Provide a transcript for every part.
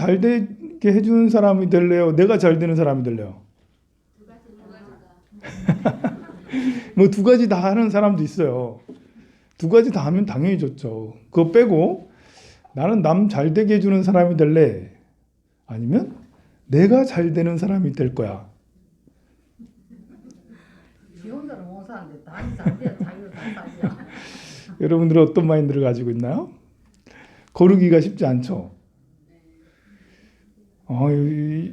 잘 되게 해주는 사람이 될래요? 내가 잘 되는 사람이 될래요? 뭐 두 가지 다 하는 사람도 있어요. 두 가지 다 하면 당연히 좋죠. 그거 빼고 나는 남 잘 되게 해주는 사람이 될래? 아니면 내가 잘 되는 사람이 될 거야. 지 혼자는 못 사는데 남이 잘 돼야 자기를 잘 살죠. 여러분들은 어떤 마인드를 가지고 있나요? 고르기가 쉽지 않죠.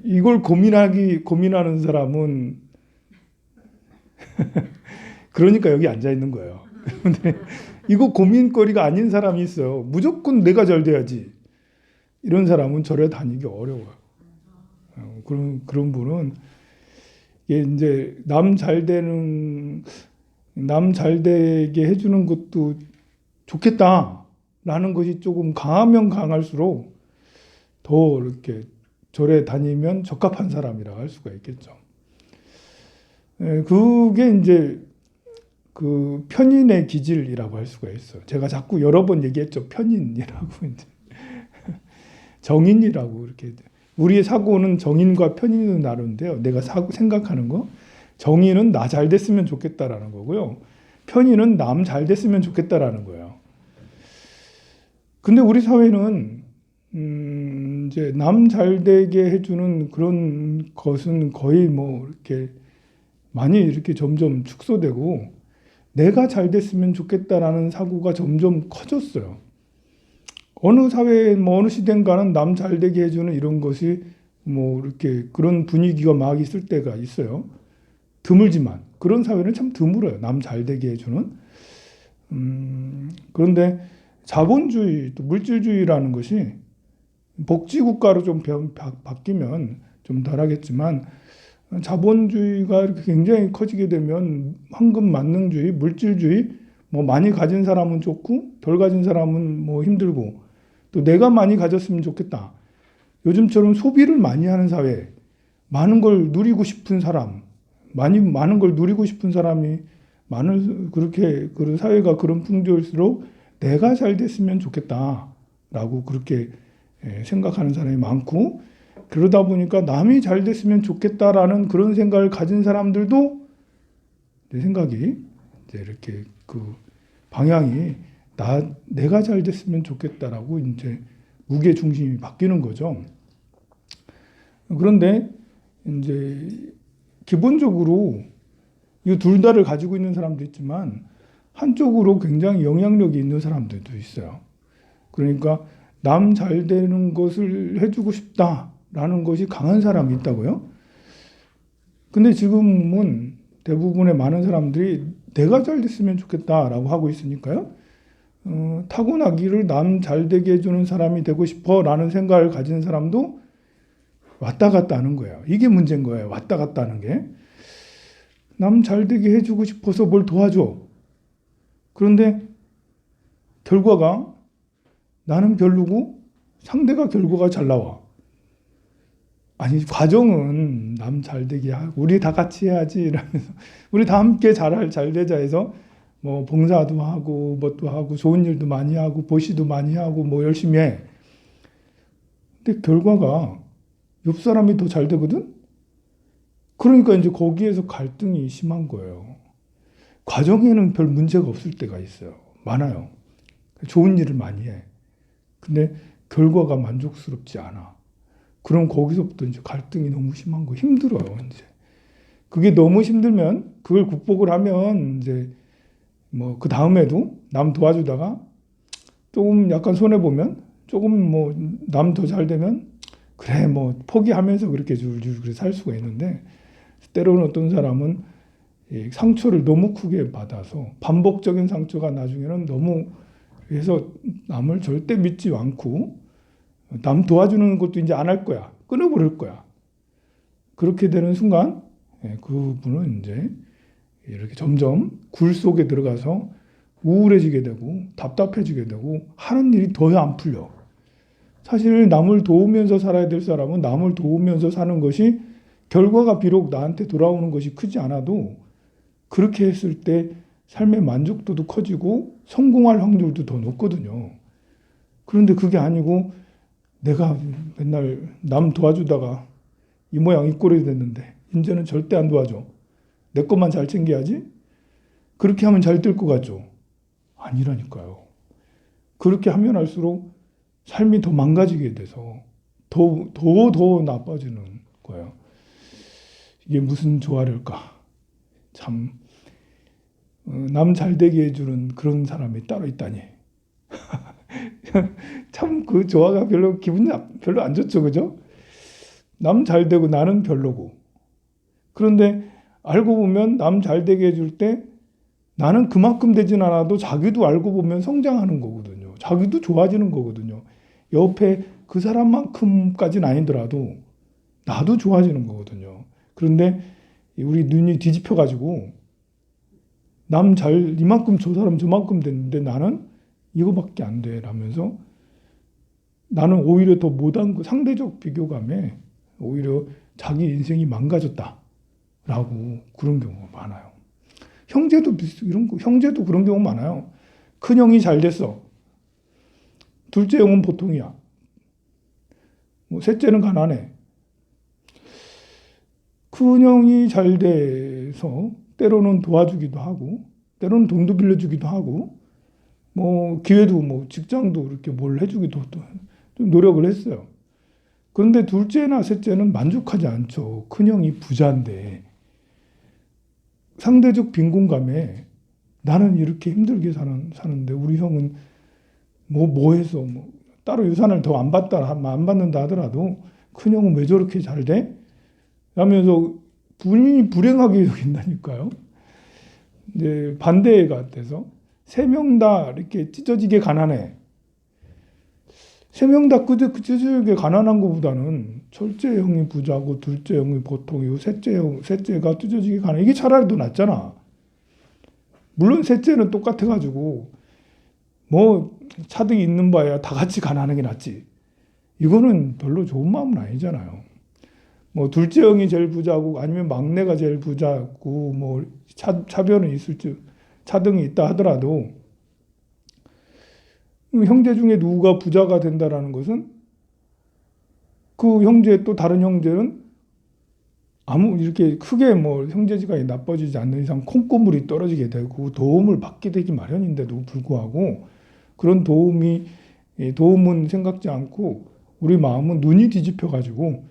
이걸 고민하는 사람은 그러니까 여기 앉아 있는 거예요. 근데 이거 고민거리가 아닌 사람이 있어요. 무조건 내가 잘 돼야지. 이런 사람은 절에 다니기 어려워요. 그런 분은 이게 이제 남 잘 되게 해주는 것도 좋겠다라는 것이 조금 강하면 강할수록 더 이렇게 절에 다니면 적합한 사람이라 할 수가 있겠죠. 그게 이제 그 편인의 기질이라고 할 수가 있어요. 제가 자꾸 여러 번 얘기했죠. 편인이라고 이제 정인이라고 이렇게 우리의 사고는 정인과 편인으로 나누는데요. 내가 생각하는 거 정인은 나 잘 됐으면 좋겠다라는 거고요. 편인은 남 잘 됐으면 좋겠다라는 거예요. 근데 우리 사회는 이제 남 잘 되게 해주는 그런 것은 거의 뭐 이렇게 많이 이렇게 점점 축소되고 내가 잘 됐으면 좋겠다라는 사고가 점점 커졌어요. 어느 사회, 뭐 어느 시대인가는 남 잘 되게 해주는 이런 것이 뭐 이렇게 그런 분위기가 막 있을 때가 있어요. 드물지만 그런 사회는 참 드물어요. 남 잘 되게 해주는. 그런데 자본주의, 또 물질주의라는 것이 복지국가로 좀 바뀌면 좀 덜하겠지만 자본주의가 이렇게 굉장히 커지게 되면 황금 만능주의, 물질주의, 뭐 많이 가진 사람은 좋고 덜 가진 사람은 뭐 힘들고 또 내가 많이 가졌으면 좋겠다. 요즘처럼 소비를 많이 하는 사회, 많은 걸 누리고 싶은 사람, 많은 걸 누리고 싶은 사람이 그렇게 그런 사회가 그런 풍조일수록 내가 잘 됐으면 좋겠다라고 그렇게 생각하는 사람이 많고 그러다 보니까 남이 잘 됐으면 좋겠다라는 그런 생각을 가진 사람들도 내 생각이 이제 이렇게 그 방향이 내가 잘 됐으면 좋겠다라고 이제 무게 중심이 바뀌는 거죠. 그런데 이제 기본적으로 이 둘 다를 가지고 있는 사람도 있지만 한쪽으로 굉장히 영향력이 있는 사람들도 있어요. 그러니까 남 잘 되는 것을 해주고 싶다라는 것이 강한 사람이 있다고요. 근데 지금은 대부분의 많은 사람들이 내가 잘 됐으면 좋겠다라고 하고 있으니까요. 타고나기를 남 잘 되게 해주는 사람이 되고 싶어라는 생각을 가진 사람도 왔다 갔다 하는 거예요. 이게 문제인 거예요. 왔다 갔다 하는 게. 남 잘 되게 해주고 싶어서 뭘 도와줘. 그런데 결과가 나는 별로고 상대가 결과가 잘 나와. 아니 과정은 남 잘 되게 하고 우리 다 같이 해야지 이러면서 우리 다 함께 잘 되자 해서 뭐 봉사도 하고 뭣도 하고 좋은 일도 많이 하고 보시도 많이 하고 뭐 열심히 해. 근데 결과가 옆 사람이 더 잘 되거든? 그러니까 이제 거기에서 갈등이 심한 거예요. 과정에는 별 문제가 없을 때가 있어요. 많아요. 좋은 일을 많이 해. 근데 결과가 만족스럽지 않아. 그럼 거기서부터 이제 갈등이 너무 심한 거 힘들어요. 이제 그게 너무 힘들면 그걸 극복을 하면 이제 뭐 그 다음에도 남 도와주다가 조금 약간 손해 보면 조금 뭐 남 더 잘 되면 그래 뭐 포기하면서 그렇게 줄줄 살 수가 있는데 때로는 어떤 사람은 상처를 너무 크게 받아서 반복적인 상처가 나중에는 너무 그래서 남을 절대 믿지 않고 남 도와주는 것도 이제 안 할 거야. 끊어버릴 거야. 그렇게 되는 순간 그분은 이제 이렇게 점점 굴 속에 들어가서 우울해지게 되고 답답해지게 되고 하는 일이 더 안 풀려. 사실 남을 도우면서 살아야 될 사람은 남을 도우면서 사는 것이 결과가 비록 나한테 돌아오는 것이 크지 않아도 그렇게 했을 때 삶의 만족도도 커지고 성공할 확률도 더 높거든요. 그런데 그게 아니고 내가 맨날 남 도와주다가 이 모양 이 꼴이 됐는데 이제는 절대 안 도와줘. 내 것만 잘 챙겨야지. 그렇게 하면 잘 될 것 같죠? 아니라니까요. 그렇게 하면 할수록 삶이 더 망가지게 돼서 더 나빠지는 거예요. 이게 무슨 조화를까? 참, 남 잘되게 해주는 그런 사람이 따로 있다니. 참 그 조화가 별로 안 좋죠, 그죠? 남 잘되고 나는 별로고. 그런데 알고 보면 남 잘되게 해줄 때 나는 그만큼 되진 않아도 자기도 알고 보면 성장하는 거거든요. 자기도 좋아지는 거거든요. 옆에 그 사람만큼까지는 아니더라도 나도 좋아지는 거거든요. 그런데 우리 눈이 뒤집혀가지고 이만큼 저 사람 저만큼 됐는데 나는 이거밖에 안 돼. 라면서 나는 오히려 더 못한 거, 상대적 비교감에 오히려 자기 인생이 망가졌다. 라고 그런 경우가 많아요. 형제도 그런 경우 많아요. 큰 형이 잘 됐어. 둘째 형은 보통이야. 셋째는 가난해. 큰 형이 잘 돼서 때로는 도와주기도 하고, 때로는 돈도 빌려주기도 하고, 기회도 직장도 이렇게 뭘 해주기도 좀 노력을 했어요. 그런데 둘째나 셋째는 만족하지 않죠. 큰 형이 부자인데. 상대적 빈곤감에 나는 이렇게 힘들게 사는데 우리 형은 해서 따로 유산을 더 안 받는다 하더라도 큰 형은 왜 저렇게 잘 돼? 라면서 본인이 불행하게 여긴다니까요. 이제 반대가 돼서 세 명 다 이렇게 찢어지게 가난해. 세 명 다 찢어지게 가난한 것보다는 첫째 형이 부자고 둘째 형이 보통이고 셋째가 찢어지게 가난해. 이게 차라리 더 낫잖아. 물론 셋째는 똑같아가지고 차등이 있는 바야 다 같이 가난한 게 낫지. 이거는 별로 좋은 마음은 아니잖아요. 둘째 형이 제일 부자고 아니면 막내가 제일 부자고 차별은 있을지 차등이 있다 하더라도 형제 중에 누가 부자가 된다라는 것은 그 형제 또 다른 형제는 이렇게 크게 형제지간이 나빠지지 않는 이상 콩고물이 떨어지게 되고 도움을 받게 되기 마련인데도 불구하고 그런 도움은 생각지 않고 우리 마음은 눈이 뒤집혀 가지고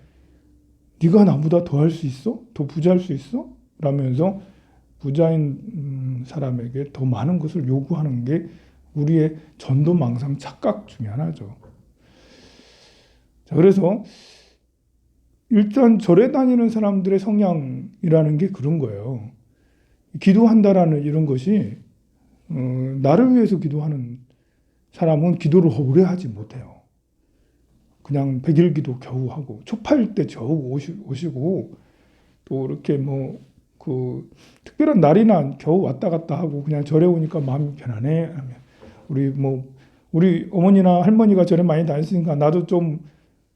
네가 나보다 더 할 수 있어? 더 부자할 수 있어? 라면서 부자인 사람에게 더 많은 것을 요구하는 게 우리의 전도망상 착각 중에 하나죠. 자, 그래서 일단 절에 다니는 사람들의 성향이라는 게 그런 거예요. 기도한다라는 이런 것이 나를 위해서 기도하는 사람은 기도를 오래 하지 못해요. 그냥 100일 기도 겨우 하고 초파일 때 겨우 오시고 또 이렇게 특별한 날이나 겨우 왔다 갔다 하고 그냥 절에 오니까 마음이 편안해. 우리 어머니나 할머니가 절에 많이 다녔으니까 나도 좀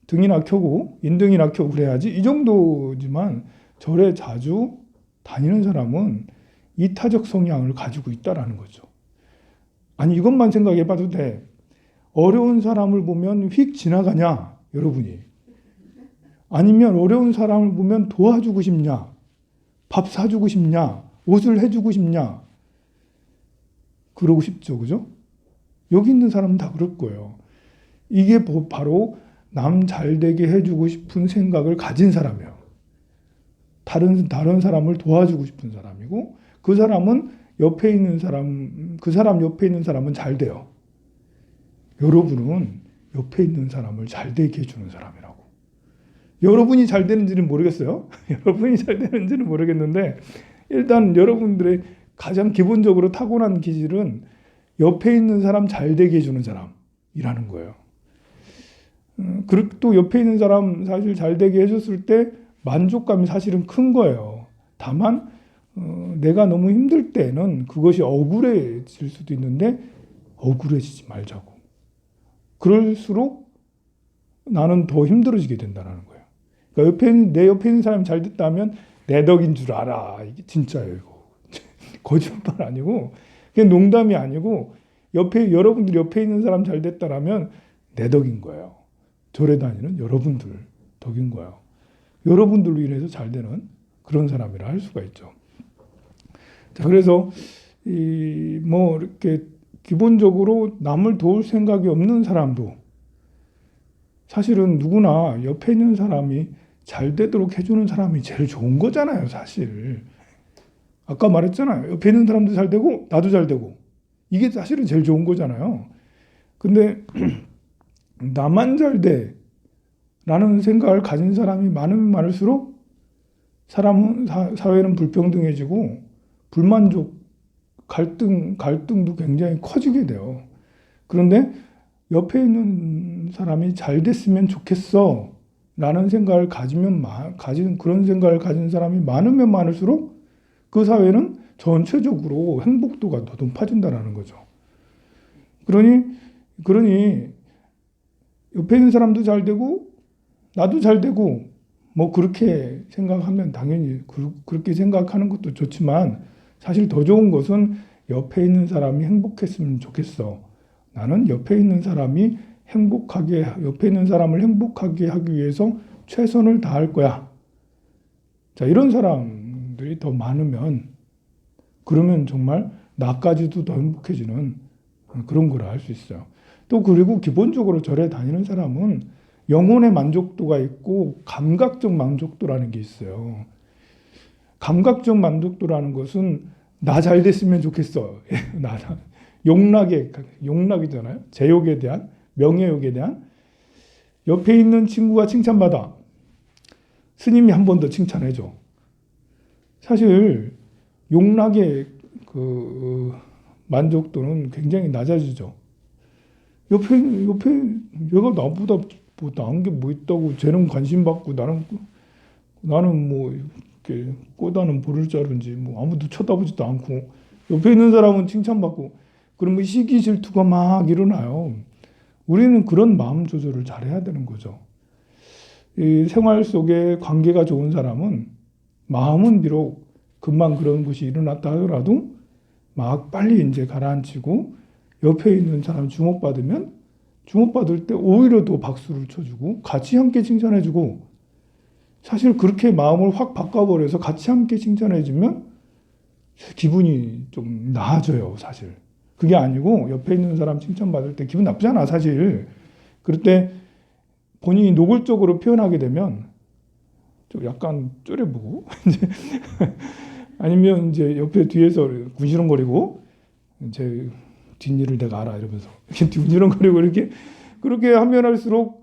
등이나 켜고 인등이나 켜고 그래야지 이 정도지만 절에 자주 다니는 사람은 이타적 성향을 가지고 있다라는 거죠. 아니 이것만 생각해 봐도 돼. 어려운 사람을 보면 휙 지나가냐 여러분이. 아니면 어려운 사람을 보면 도와주고 싶냐, 밥 사주고 싶냐, 옷을 해주고 싶냐. 그러고 싶죠, 그죠? 여기 있는 사람은 다 그럴 거예요. 이게 바로 남 잘되게 해주고 싶은 생각을 가진 사람이에요. 다른 사람을 도와주고 싶은 사람이고 그 사람 옆에 있는 사람은 잘 돼요. 여러분은 옆에 있는 사람을 잘 되게 해주는 사람이라고. 여러분이 잘 되는지는 모르겠어요. 여러분이 잘 되는지는 모르겠는데 일단 여러분들의 가장 기본적으로 타고난 기질은 옆에 있는 사람 잘 되게 해주는 사람이라는 거예요. 그리고 또 옆에 있는 사람 사실 잘 되게 해줬을 때 만족감이 사실은 큰 거예요. 다만 내가 너무 힘들 때는 그것이 억울해질 수도 있는데 억울해지지 말자고. 그럴수록 나는 더 힘들어지게 된다는 거예요. 그러니까 내 옆에 있는 사람이 잘 됐다면 내 덕인 줄 알아. 이게 진짜예요. 이거. 거짓말 아니고 그게 농담이 아니고 여러분들 옆에 있는 사람 잘 됐다라면 내 덕인 거예요. 절에 다니는 여러분들 덕인 거예요. 여러분들로 인해서 잘 되는 그런 사람이라 할 수가 있죠. 자, 그래서 뭐 이렇게 기본적으로 남을 도울 생각이 없는 사람도 사실은 누구나 옆에 있는 사람이 잘 되도록 해주는 사람이 제일 좋은 거잖아요, 사실. 아까 말했잖아요. 옆에 있는 사람도 잘 되고 나도 잘 되고 이게 사실은 제일 좋은 거잖아요. 근데 나만 잘 돼 라는 생각을 가진 사람이 많으면 많을수록 사회는 불평등해지고 불만족, 갈등도 굉장히 커지게 돼요. 그런데 옆에 있는 사람이 잘 됐으면 좋겠어 라는 생각을 그런 생각을 가진 사람이 많으면 많을수록 그 사회는 전체적으로 행복도가 더 높아진다는 거죠. 그러니 옆에 있는 사람도 잘 되고 나도 잘 되고 뭐 그렇게 생각하면 당연히 그렇게 생각하는 것도 좋지만 사실 더 좋은 것은 옆에 있는 사람이 행복했으면 좋겠어. 나는 옆에 있는 사람을 행복하게 하기 위해서 최선을 다할 거야. 자, 이런 사람들이 더 많으면 그러면 정말 나까지도 더 행복해지는 그런 걸 할 수 있어요. 또 그리고 기본적으로 절에 다니는 사람은 영혼의 만족도가 있고 감각적 만족도라는 게 있어요. 감각적 만족도라는 것은 나 잘 됐으면 좋겠어. 용락이잖아요. 제욕에 대한, 명예욕에 대한. 옆에 있는 친구가 칭찬받아. 스님이 한 번 더 칭찬해줘. 사실 용락의 그 만족도는 굉장히 낮아지죠. 옆에 얘가 나보다 뭐 나은 게 뭐 있다고 쟤는 관심 받고 나는 뭐 이렇게 꼬다는 보를 자른지 뭐 아무도 쳐다보지도 않고 옆에 있는 사람은 칭찬받고 그러면 시기 질투가 막 일어나요. 우리는 그런 마음 조절을 잘해야 되는 거죠. 이 생활 속에 관계가 좋은 사람은 마음은 비록 금방 그런 것이 일어났다 하더라도 막 빨리 이제 가라앉히고 옆에 있는 사람 주목받을 때 오히려 더 박수를 쳐주고 같이 함께 칭찬해주고 사실 그렇게 마음을 확 바꿔버려서 같이 함께 칭찬해주면 기분이 좀 나아져요, 사실. 그게 아니고 옆에 있는 사람 칭찬받을 때 기분 나쁘잖아, 사실. 그럴 때 본인이 노골적으로 표현하게 되면 좀 약간 쪼려보고 아니면 이제 옆에 뒤에서 군시렁거리고 제 뒷일을 내가 알아 이러면서 이렇게 군시렁거리고 이렇게 그렇게 하면 할수록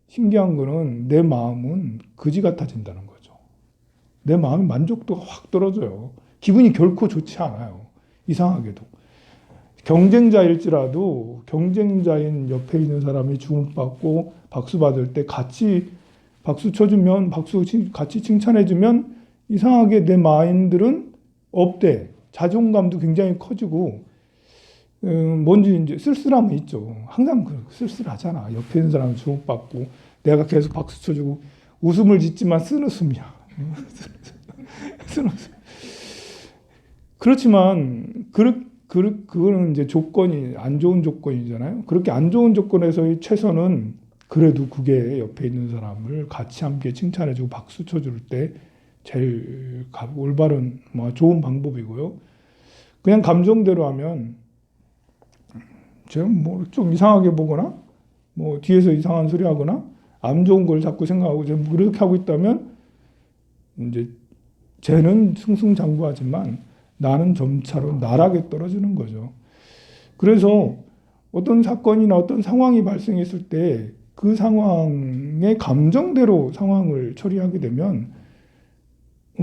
신기한 거는 내 마음은 거지 같아진다는 거죠. 내 마음의 만족도가 확 떨어져요. 기분이 결코 좋지 않아요. 이상하게도. 경쟁자일지라도 경쟁자인 옆에 있는 사람이 주목받고 박수 받을 때 같이 박수 쳐주면 같이 칭찬해주면 이상하게 내 마인들은 업돼. 자존감도 굉장히 커지고 뭔지 이제 쓸쓸함은 있죠. 항상 쓸쓸하잖아. 옆에 있는 사람은 주목받고 내가 계속 박수 쳐주고 웃음을 짓지만 쓴웃음이야. 쓴웃음. 그렇지만 그거는 이제 조건이 안 좋은 조건이잖아요. 그렇게 안 좋은 조건에서의 최선은 그래도 그게 옆에 있는 사람을 같이 함께 칭찬해주고 박수 쳐줄 때 제일 올바른 좋은 방법이고요. 그냥 감정대로 하면 제가 뭐 좀 이상하게 보거나 뭐 뒤에서 이상한 소리 하거나 안 좋은 걸 자꾸 생각하고 제가 그렇게 하고 있다면 이제 쟤는 승승장구하지만 나는 점차로 나락에 떨어지는 거죠. 그래서 어떤 사건이나 어떤 상황이 발생했을 때 그 상황의 감정대로 상황을 처리하게 되면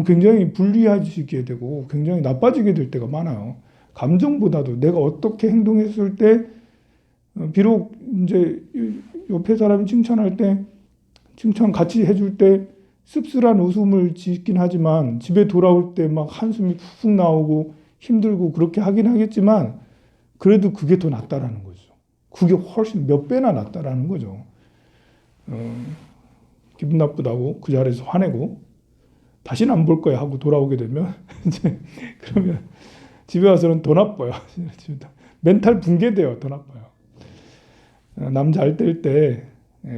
굉장히 불리해지게 되고 굉장히 나빠지게 될 때가 많아요. 감정보다도 내가 어떻게 행동했을 때 비록 이제 옆에 사람이 칭찬할 때 칭찬 같이 해줄 때 씁쓸한 웃음을 짓긴 하지만 집에 돌아올 때 막 한숨이 푹 나오고 힘들고 그렇게 하긴 하겠지만 그래도 그게 더 낫다라는 거죠. 그게 훨씬 몇 배나 낫다라는 거죠. 기분 나쁘다고 그 자리에서 화내고 다시는 안 볼 거야 하고 돌아오게 되면 이제 그러면 집에 와서는 더 나빠요. 멘탈 붕괴돼요. 더 나빠요. 남 잘 될 때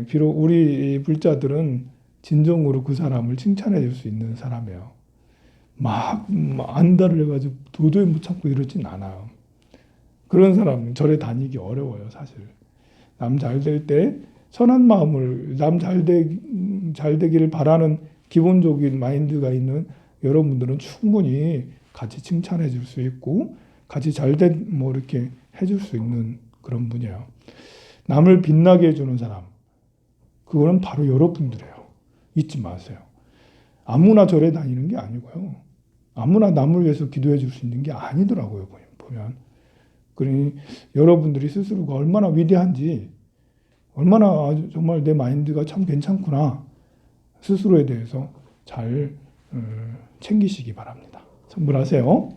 비록 우리 불자들은 진정으로 그 사람을 칭찬해 줄 수 있는 사람이에요. 막 안달을 해가지고 도저히 못 참고 이러진 않아요. 그런 사람은 절에 다니기 어려워요, 사실. 남 잘 될 때 선한 마음을 남 잘 되기를 바라는 기본적인 마인드가 있는 여러분들은 충분히 같이 칭찬해 줄 수 있고 같이 뭐 이렇게 해줄 수 있는 그런 분이에요. 남을 빛나게 해주는 사람, 그거는 바로 여러분들이에요. 잊지 마세요. 아무나 절에 다니는 게 아니고요. 아무나 남을 위해서 기도해 줄 수 있는 게 아니더라고요, 보면. 그러니 여러분들이 스스로가 얼마나 위대한지, 얼마나 정말 내 마인드가 참 괜찮구나, 스스로에 대해서 잘 챙기시기 바랍니다. 선물하세요.